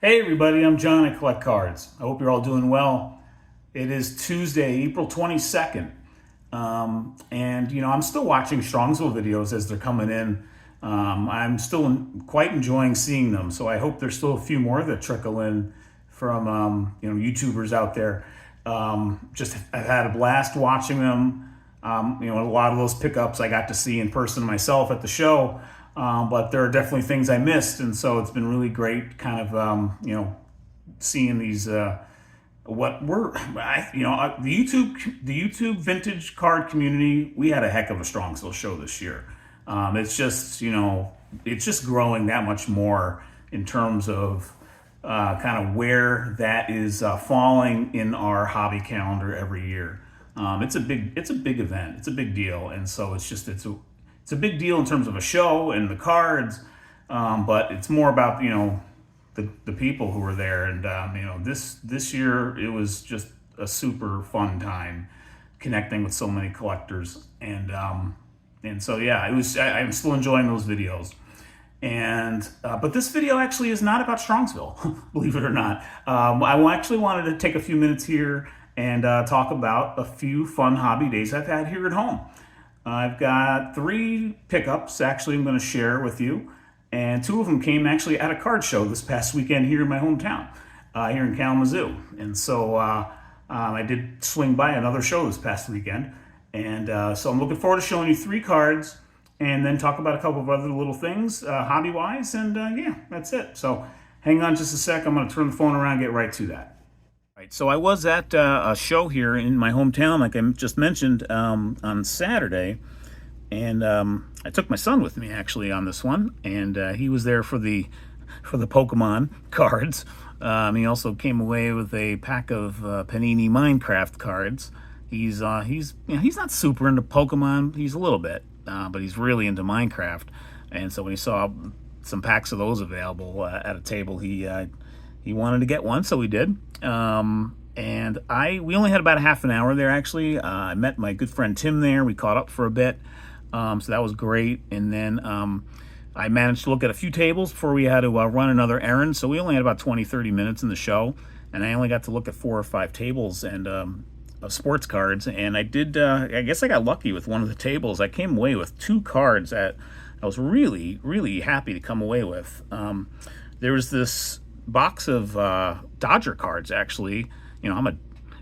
Hey everybody, I'm John. I collect cards. I hope you're all doing well. It is Tuesday, April 22nd. And I'm still watching Strongsville videos as they're coming in. I'm still quite enjoying seeing them. So I hope there's still a few more that trickle in from YouTubers out there. I've had a blast watching them. A lot of those pickups I got to see in person myself at the show. But there are definitely things I missed, and so it's been really great, kind of seeing these the YouTube vintage card community. We had a heck of a Strongsville show this year. It's just growing that much more in terms of kind of where that is falling in our hobby calendar every year. It's a big event. It's a big deal, and so it's a big deal in terms of a show and the cards, but it's more about the people who were there. And this year it was just a super fun time connecting with so many collectors, and so yeah, it was. I'm still enjoying those videos. And but this video actually is not about Strongsville, believe it or not. I actually wanted to take a few minutes here and talk about a few fun hobby days I've had here at home. I've got 3 pickups actually I'm going to share with you, and 2 of them came actually at a card show this past weekend here in my hometown, here in Kalamazoo. And so I did swing by another show this past weekend, and so I'm looking forward to showing you 3 cards and then talk about a couple of other little things hobby-wise, and yeah, that's it. So hang on just a sec. I'm going to turn the phone around and get right to that. Right, so I was at a show here in my hometown, like I just mentioned, on Saturday, and I took my son with me actually on this one, and he was there for the Pokemon cards. He also came away with a pack of Panini Minecraft cards. He's not super into Pokemon. He's a little bit, but he's really into Minecraft. And so when he saw some packs of those available at a table, he wanted to get one, so we did. And we only had about a half an hour there, actually. I met my good friend Tim there. We caught up for a bit, so that was great. And then I managed to look at a few tables before we had to run another errand. So we only had about 20-30 minutes in the show, and I only got to look at 4 or 5 tables and of sports cards. And I guess I got lucky with one of the tables. I came away with 2 cards that I was really, really happy to come away with. There was this box of Dodger cards, actually. I'm a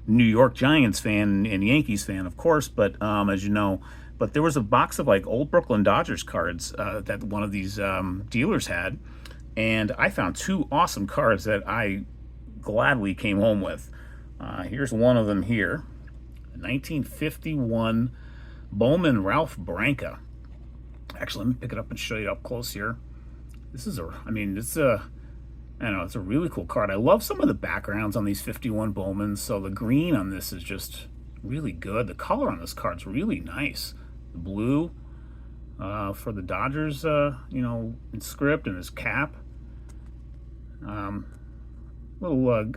New York Giants fan and Yankees fan, of course, but as you know, but there was a box of like old Brooklyn Dodgers cards that one of these dealers had, and I found 2 awesome cards that I gladly came home with. Here's one of them here, 1951 Bowman Ralph Branca. Actually, let me pick it up and show you up close here. It's a really cool card. I love some of the backgrounds on these 51 Bowmans. So the green on this is just really good. The color on this card's really nice. The blue for the Dodgers, in script, and his cap. Little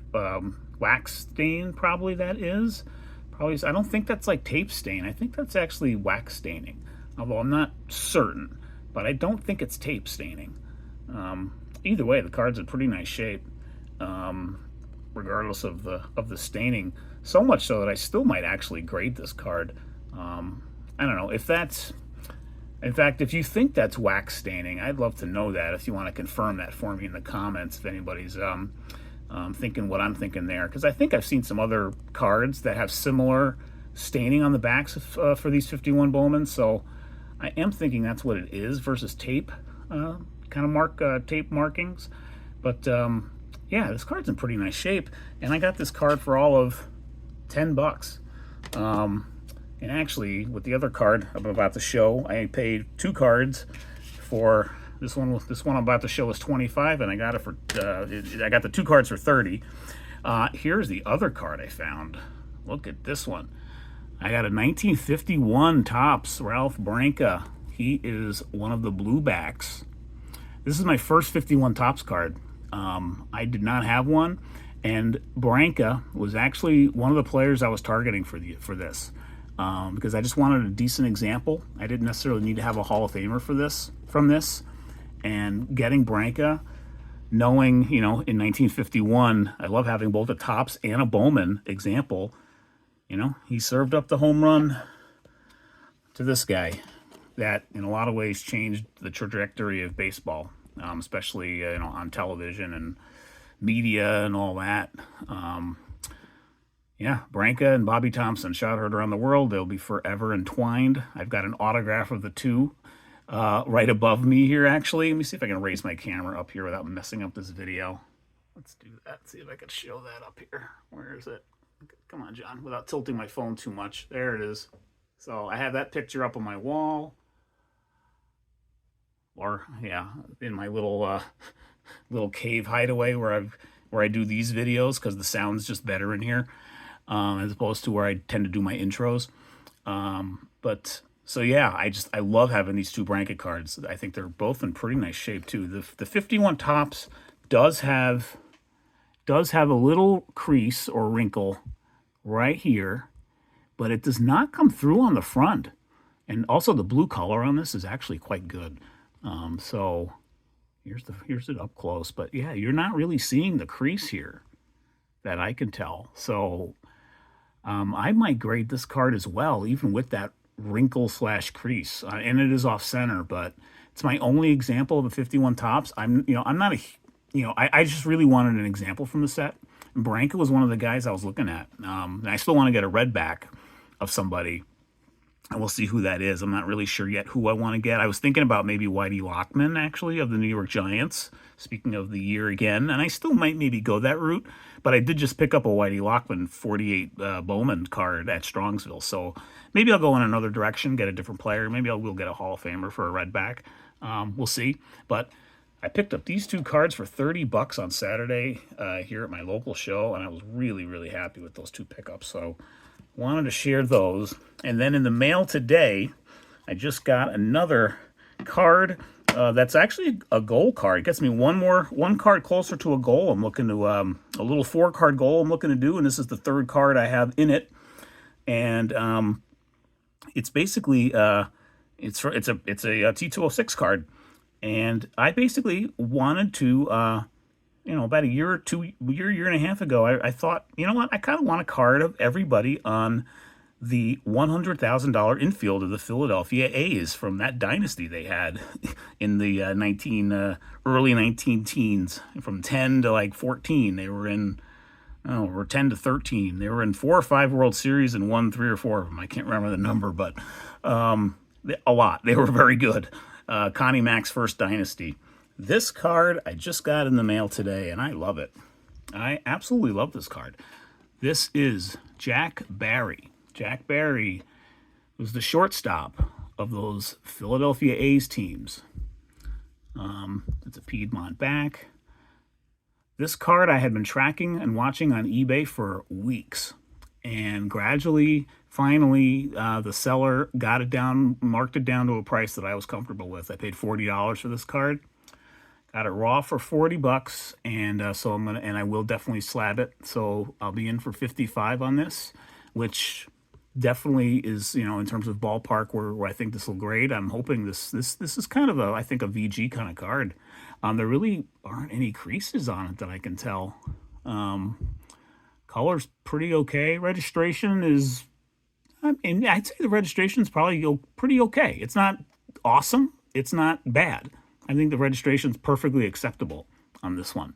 wax stain, probably that is. Probably. I don't think that's like tape stain. I think that's actually wax staining. Although I'm not certain, but I don't think it's tape staining. Either way, the card's in pretty nice shape, regardless of the staining. So much so that I still might actually grade this card. I don't know if that's. In fact, if you think that's wax staining, I'd love to know that. If you want to confirm that for me in the comments, if anybody's thinking what I'm thinking there, because I think I've seen some other cards that have similar staining on the backs for these 51 Bowmans. So I am thinking that's what it is versus tape. Kind of tape markings, but yeah, this card's in pretty nice shape, and I got this card for all of $10. And actually, with the other card I'm about to show, I paid 2 cards for this one. This one I'm about to show is 25, and I got it for I got the 2 cards for 30. Here's the other card I found. Look at this one. I got a 1951 Topps Ralph Branca. He is one of the blue backs. This is my first 51 Topps card. I did not have one, and Branca was actually one of the players I was targeting for this, because I just wanted a decent example. I didn't necessarily need to have a Hall of Famer from this, and getting Branca knowing, you know, in 1951, I love having both a Topps and a Bowman example. You know, he served up the home run to this guy that in a lot of ways changed the trajectory of baseball, especially, you know, on television and media and all that. Yeah, Branca and Bobby Thompson, shot heard around the world. They'll be forever entwined. I've got an autograph of the two right above me here, actually. Let me see if I can raise my camera up here without messing up this video. Let's do that. See if I can show that up here. Where is it? Come on, John, without tilting my phone too much. There it is. So I have that picture up on my wall. Or, yeah, in my little little cave hideaway where I do these videos, because the sound's just better in here, as opposed to where I tend to do my intros. But so yeah, I love having these two Branca cards. I think they're both in pretty nice shape too. The 51 Topps does have a little crease or wrinkle right here, but it does not come through on the front. And also the blue color on this is actually quite good. So here's it up close. But yeah, you're not really seeing the crease here that I can tell. So I might grade this card as well, even with that wrinkle slash crease. And it is off center, but it's my only example of the 51 Topps. I'm not a, I just really wanted an example from the set. And Branca was one of the guys I was looking at. And I still want to get a red back of somebody. And we'll see who that is. I'm not really sure yet who I want to get. I was thinking about maybe Whitey Lockman, actually, of the New York Giants. Speaking of the year again. And I still might maybe go that route. But I did just pick up a Whitey Lockman 48 Bowman card at Strongsville. So maybe I'll go in another direction, get a different player. Maybe we'll get a Hall of Famer for a red back. We'll see. But I picked up these two cards for $30 on Saturday here at my local show. And I was really, really happy with those two pickups. So wanted to share those. And then in the mail today, I just got another card that's actually a goal card. It gets me one card closer to a goal. I'm looking to a little 4-card goal I'm looking to do, and this is the third card I have in it. And it's basically it's a T206 card, and I basically wanted to. About a year and a half ago, I thought, you know what, I kind of want a card of everybody on the $100,000 infield of the Philadelphia A's from that dynasty they had in the early 19 teens, from 10 to like 14. They were in, or 10 to 13. They were in 4 or 5 World Series and won 3 or 4 of them. I can't remember the number, but a lot. They were very good. Connie Mack's first dynasty. This card I just got in the mail today, and I love it. I absolutely love this card. This is Jack Barry. Jack Barry was the shortstop of those Philadelphia A's teams. It's a Piedmont back. This card I had been tracking and watching on eBay for weeks. And gradually, finally, the seller got it down, marked it down to a price that I was comfortable with. I paid $40 for this card. Got it raw for $40, and so I will definitely slab it. So I'll be in for 55 on this, which definitely is, in terms of ballpark where I think this will grade. I'm hoping this is kind of I think a VG kind of card. There really aren't any creases on it that I can tell. Color's pretty okay. Registration is, I'd say the registration's probably pretty okay. It's not awesome. It's not bad. I think the registration's perfectly acceptable on this one.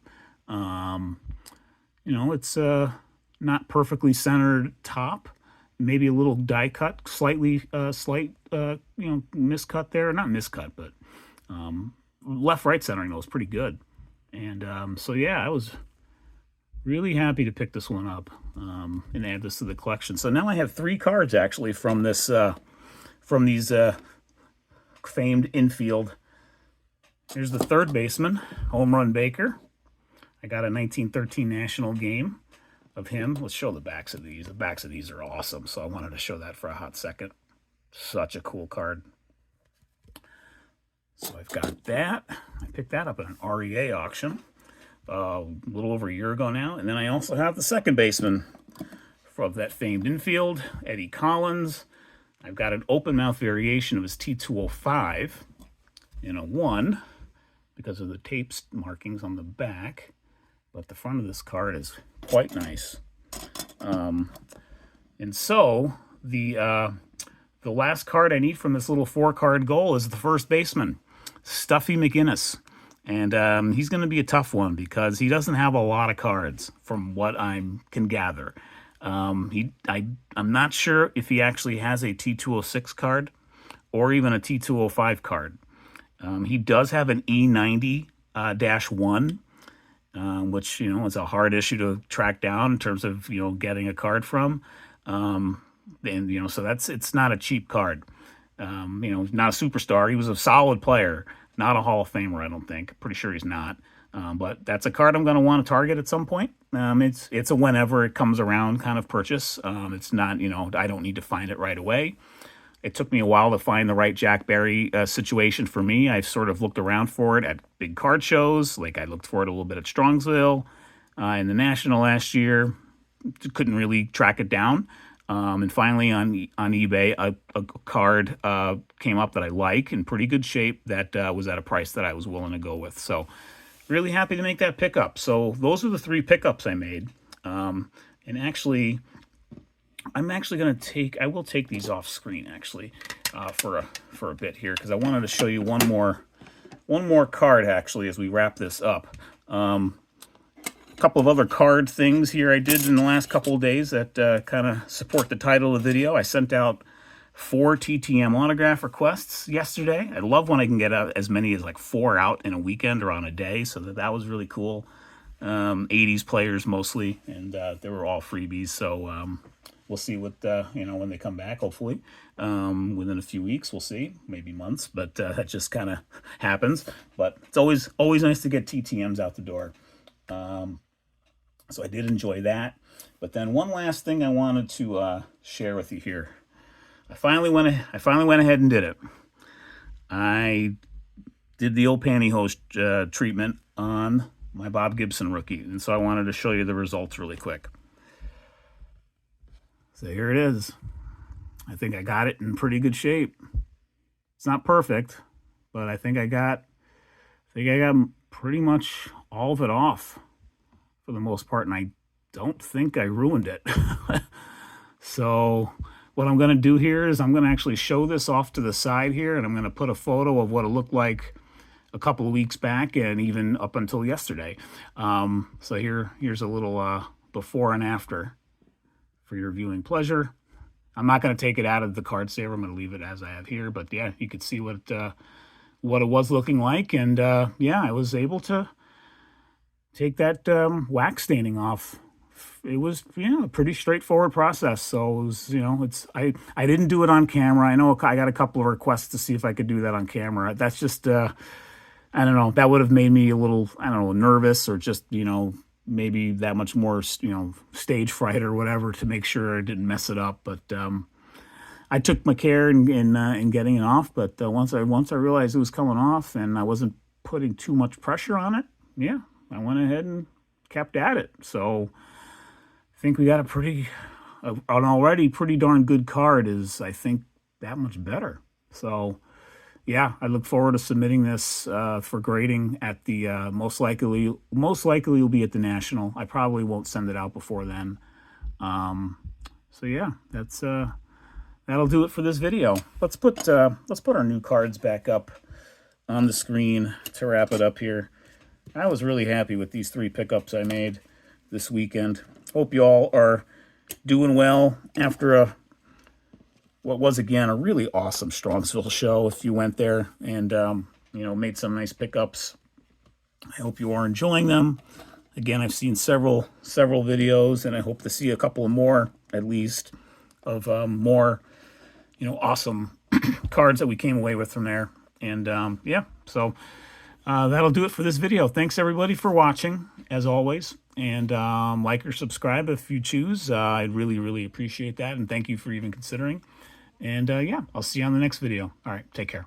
It's not perfectly centered top. Maybe a little die cut, slight miscut there. Not miscut, but left-right centering was pretty good. And so, yeah, I was really happy to pick this one up and add this to the collection. So now I have 3 cards, actually, from this from these famed infield. Here's the third baseman, Home Run Baker. I got a 1913 national game of him. Let's show the backs of these. The backs of these are awesome, so I wanted to show that for a hot second. Such a cool card. So I've got that. I picked that up at an REA auction a little over a year ago now. And then I also have the second baseman from that famed infield, Eddie Collins. I've got an open mouth variation of his T205 in a 1. because of the tape markings on the back, but the front of this card is quite nice. And so the last card I need from this little 4-card goal is the first baseman, Stuffy McInnes. And he's going to be a tough one because he doesn't have a lot of cards from what I can gather. I'm not sure if he actually has a T206 card or even a T205 card. He does have an E90-1, which, is a hard issue to track down in terms of, getting a card from. And, so it's not a cheap card. Not a superstar. He was a solid player, not a Hall of Famer, I don't think. Pretty sure he's not. But that's a card I'm going to want to target at some point. It's a whenever it comes around kind of purchase. It's not, I don't need to find it right away. It took me a while to find the right Jack Barry situation for me. I've sort of looked around for it at big card shows. Like I looked for it a little bit at Strongsville in the National last year. Couldn't really track it down. And finally on eBay, a card came up that I like in pretty good shape that was at a price that I was willing to go with. So really happy to make that pickup. So those are the 3 pickups I made. And actually, I will take these off screen actually for a bit here because I wanted to show you one more card actually as we wrap this up. A couple of other card things here I did in the last couple of days that kind of support the title of the video. I sent out 4 TTM autograph requests yesterday. I love when I can get out as many as like 4 out in a weekend or on a day, so that was really cool. 80s players mostly, and they were all freebies, so we'll see what, when they come back, hopefully. Within a few weeks, we'll see. Maybe months, but that just kind of happens. But it's always nice to get TTMs out the door. So I did enjoy that. But then one last thing I wanted to share with you here. I finally went ahead and did it. I did the old pantyhose treatment on my Bob Gibson rookie, and so I wanted to show you the results really quick. So here it is. I think I got it in pretty good shape. It's not perfect, but I think I got pretty much all of it off for the most part, and I don't think I ruined it. So what I'm going to do here is I'm going to actually show this off to the side here, and I'm going to put a photo of what it looked like a couple of weeks back and even up until yesterday. So here's a little before and after for your viewing pleasure. I'm not going to take it out of the card saver. I'm going to leave it as I have here. But yeah, you could see what it was looking like. And yeah, I was able to take that wax staining off. It was, a pretty straightforward process. So it was, I didn't do it on camera. I know I got a couple of requests to see if I could do that on camera. That's just, I don't know, that would have made me a little, nervous, or just, maybe that much more, stage fright or whatever, to make sure I didn't mess it up. But I took my care in getting it off. But once I realized it was coming off and I wasn't putting too much pressure on it, yeah, I went ahead and kept at it. So I think we got an already pretty darn good card is, I think, that much better. So yeah, I look forward to submitting this for grading at the most likely will be at the National. I probably won't send it out before then. So yeah, that'll do it for this video. Let's put our new cards back up on the screen to wrap it up here. I was really happy with these 3 pickups I made this weekend. Hope you all are doing well after what was, again, a really awesome Strongsville show. If you went there and, made some nice pickups, I hope you are enjoying them. Again, I've seen several videos, and I hope to see a couple more, at least, of more, awesome cards that we came away with from there. And, yeah, so that'll do it for this video. Thanks, everybody, for watching, as always. And like or subscribe if you choose. I'd really, really appreciate that. And thank you for even considering. And yeah, I'll see you on the next video. All right, take care.